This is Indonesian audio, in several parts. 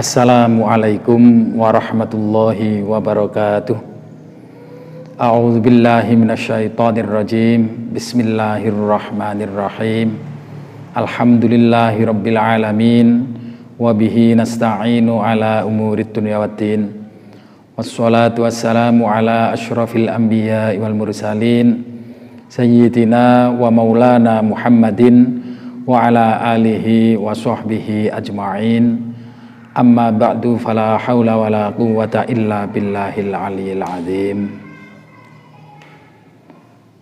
Assalamualaikum warahmatullahi wabarakatuh. A'udzu billahi minasyaitonir rajim. Bismillahirrahmanirrahim. Alhamdulillahirabbil alamin wa bihi nasta'inu ala umurid dunya waddin. Wassalatu wassalamu ala asyrafil anbiya'i wal mursalin sayyidina wa maulana Muhammadin wa ala alihi wa sahbihi ajma'in. Amma ba'du, fala haula wala quwwata illa billahil aliyyil azim.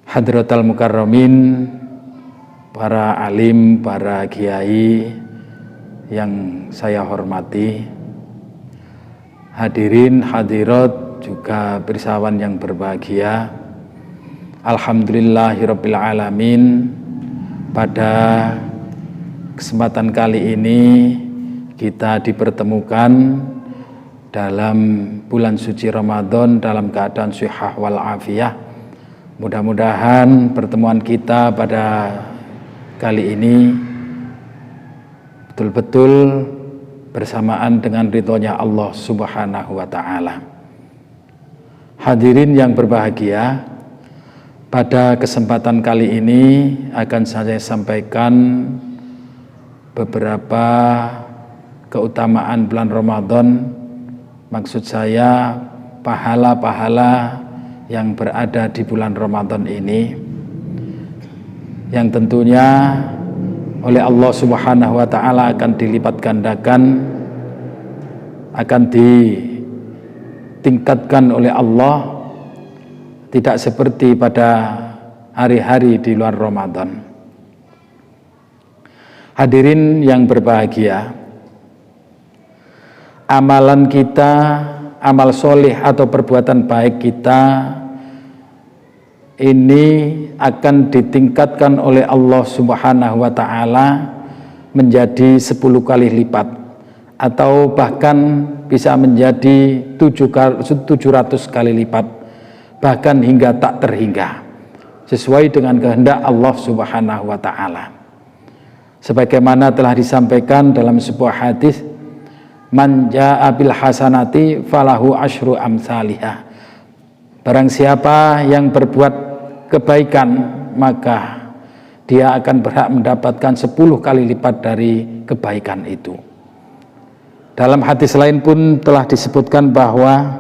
Hadratal mukarramin, para alim, para kiai yang saya hormati, hadirin hadirat juga pirsawan yang berbahagia. Alhamdulillahirabbil alamin. Pada kesempatan kali ini kita dipertemukan dalam bulan suci Ramadan dalam keadaan shihah wal afiyah. Mudah-mudahan pertemuan kita pada kali ini betul-betul bersamaan dengan ridhonya Allah Subhanahu wa ta'ala. Hadirin yang berbahagia, pada kesempatan kali ini akan saya sampaikan beberapa keutamaan bulan Ramadan, maksud saya pahala-pahala yang berada di bulan Ramadan ini, yang tentunya oleh Allah Subhanahu wa ta'ala akan dilipat gandakan, akan ditingkatkan oleh Allah, tidak seperti pada hari-hari di luar Ramadan. Hadirin yang berbahagia, amalan kita, amal soleh atau perbuatan baik kita ini akan ditingkatkan oleh Allah Subhanahu wa ta'ala menjadi 10 kali lipat, atau bahkan bisa menjadi 700 kali lipat, bahkan hingga tak terhingga, sesuai dengan kehendak Allah Subhanahu wa ta'ala. Sebagaimana telah disampaikan dalam sebuah hadis, man jaa bil hasanati falahu asyru amsalihah. Barang siapa yang berbuat kebaikan, maka dia akan berhak mendapatkan 10 kali lipat dari kebaikan itu. Dalam hadis lain pun telah disebutkan bahwa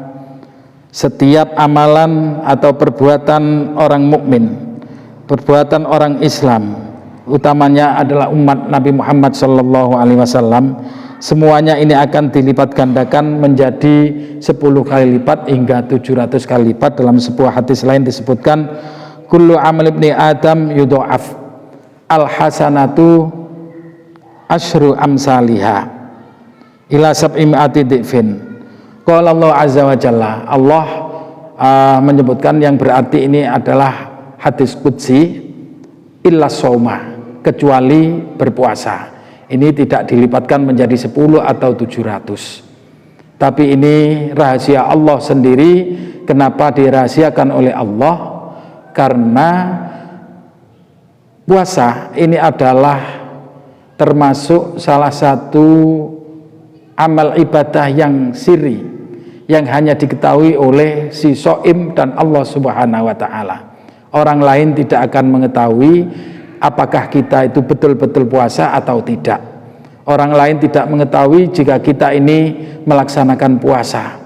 setiap amalan atau perbuatan orang mukmin, perbuatan orang Islam, utamanya adalah umat Nabi Muhammad SAW, semuanya ini akan dilipat gandakan menjadi 10 kali lipat hingga 700 kali lipat. Dalam sebuah hadis lain disebutkan, kullu amal ibni adam yudha'af al hasanatu asyru amsalihha ila sab'i mi'ati dhifin. Qala Allah azza wa jalla, Allah menyebutkan yang berarti ini adalah hadis qudsi, illa shauma, kecuali berpuasa. Ini tidak dilipatkan menjadi 10 atau 700. Tapi ini rahasia Allah sendiri. Kenapa dirahasiakan oleh Allah? Karena puasa ini adalah termasuk salah satu amal ibadah yang sirri, yang hanya diketahui oleh si shaim dan Allah Subhanahu wa ta'ala. Orang lain tidak akan mengetahui apakah kita itu betul-betul puasa atau tidak. Orang lain tidak mengetahui jika kita ini melaksanakan puasa.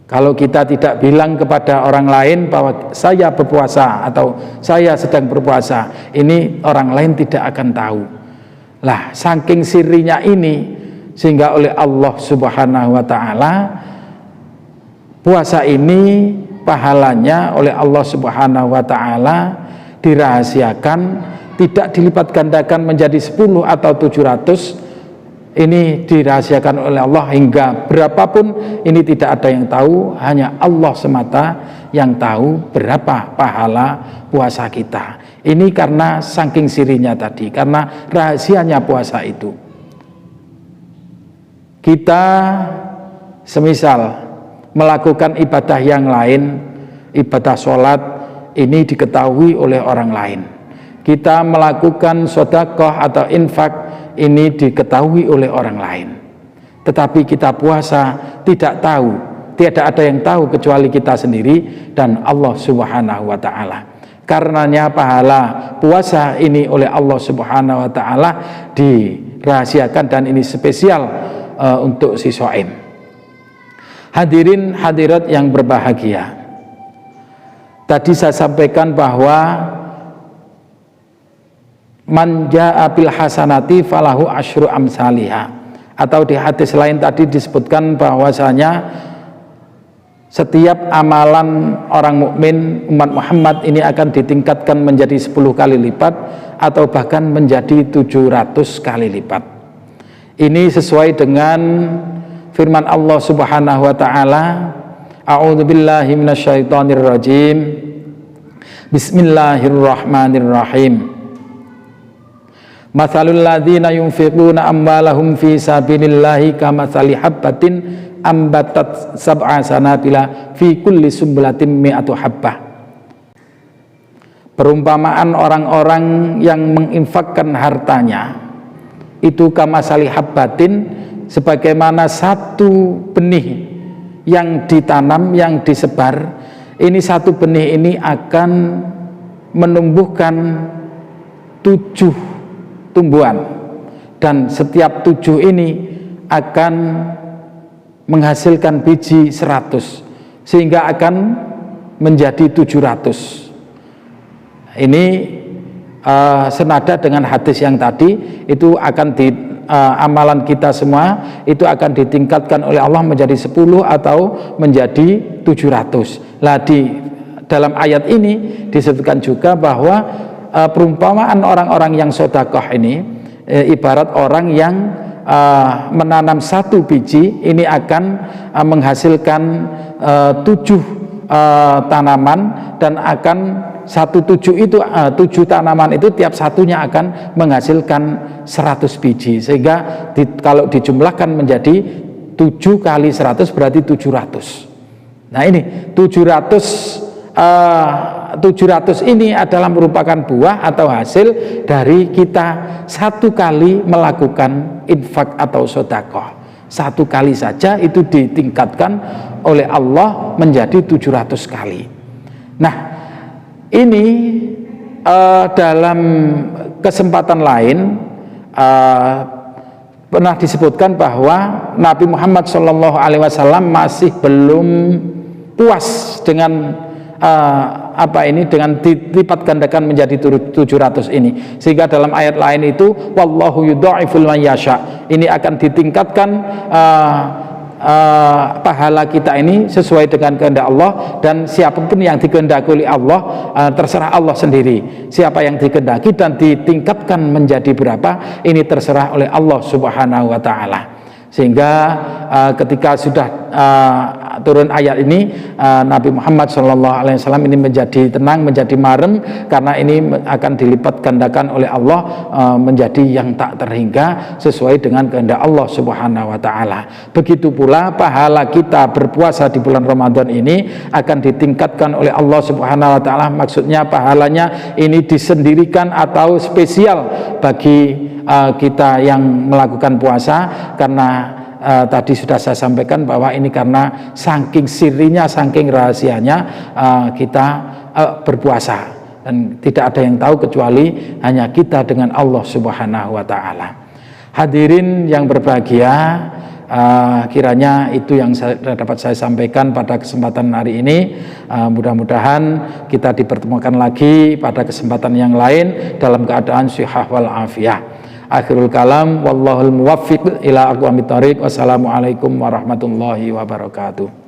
Kalau kita tidak bilang kepada orang lain bahwa saya berpuasa atau saya sedang berpuasa, ini orang lain tidak akan tahu. Lah, saking sirinya ini, sehingga oleh Allah Subhanahu wa ta'ala puasa ini pahalanya oleh Allah Subhanahu wa ta'ala dirahasiakan, tidak dilipat gandakan menjadi 10 atau 700. Ini dirahasiakan oleh Allah hingga berapapun, ini tidak ada yang tahu, hanya Allah semata yang tahu berapa pahala puasa kita. Ini karena saking sirinya tadi, karena rahasianya puasa itu. Kita semisal melakukan ibadah yang lain, ibadah sholat, ini diketahui oleh orang lain. Kita melakukan sedekah atau infak, ini diketahui oleh orang lain. tetapi kita puasa tidak tahu, tidak ada yang tahu kecuali kita sendiri dan Allah Subhanahu wa Ta'ala. Karenanya pahala puasa ini oleh Allah Subhanahu wa Ta'ala dirahasiakan dan ini spesial untuk si shaim. Hadirin hadirat yang berbahagia, tadi saya sampaikan bahwa man jaa bil hasanati falahu asyru amsalihha, atau di hadis lain tadi disebutkan bahwasanya setiap amalan orang mukmin umat Muhammad ini akan ditingkatkan menjadi 10 kali lipat atau bahkan menjadi 700 kali lipat. Ini sesuai dengan firman Allah Subhanahu wa Ta'ala, a'udzubillahi minasyaitonirrajim, bismillahirrahmanirrahim. Mathalul ladzina yunfiquna amwalahum fi sabilillahi kamathali habbatin ambatat sab'a sanabila fi kulli sumbulatin mi'atu habbah. Perumpamaan orang-orang yang menginfakkan hartanya itu kamathali habbatin, sebagaimana satu benih yang ditanam, yang disebar. Ini satu benih ini akan menumbuhkan 7 tumbuhan, dan setiap 7 ini akan menghasilkan biji 100 sehingga akan menjadi 700. Ini senada dengan hadis yang tadi, itu akan amalan kita semua itu akan ditingkatkan oleh Allah menjadi 10 atau menjadi 700. Lah di dalam ayat ini disebutkan juga bahwa perumpamaan orang-orang yang sedekah ini ibarat orang yang menanam satu biji, ini akan menghasilkan 7 tanaman, dan akan 7 itu 7 tanaman itu tiap satunya akan menghasilkan 100 biji, sehingga kalau dijumlahkan menjadi 7 kali 100 berarti 700. Nah ini 700 ini adalah merupakan buah atau hasil dari kita satu kali melakukan infak atau sedekah. Satu kali saja itu ditingkatkan oleh Allah menjadi 700 kali. Nah ini dalam kesempatan lain pernah disebutkan bahwa Nabi Muhammad SAW masih belum puas dengan dengan dilipat gandakan menjadi 700 ini, sehingga dalam ayat lain itu wallahu yudha'iful man yasha, ini akan ditingkatkan pahala kita ini sesuai dengan kehendak Allah, dan siapapun yang dikehendaki oleh Allah terserah Allah sendiri. Siapa yang dikehendaki dan ditingkatkan menjadi berapa, ini terserah oleh Allah Subhanahu wa Ta'ala. Sehingga ketika sudah turun ayat ini, Nabi Muhammad SAW ini menjadi tenang, menjadi marem, karena ini akan dilipat gandakan oleh Allah menjadi yang tak terhingga sesuai dengan kehendak Allah Subhanahu wa Ta'ala. Begitu pula pahala kita berpuasa di bulan Ramadan ini akan ditingkatkan oleh Allah Subhanahu wa Ta'ala. Maksudnya pahalanya ini disendirikan atau spesial bagi kita yang melakukan puasa, karena tadi sudah saya sampaikan bahwa ini karena saking sirinya, saking rahasianya kita berpuasa, dan tidak ada yang tahu kecuali hanya kita dengan Allah Subhanahu wa Ta'ala. Hadirin yang berbahagia, kiranya itu yang dapat saya sampaikan pada kesempatan hari ini. Mudah-mudahan kita dipertemukan lagi pada kesempatan yang lain dalam keadaan sihah wal afiyah. Akhirul kalam, wallahul muwaffiq ila aqwamit thoriq. Wassalamualaikum warahmatullahi wabarakatuh.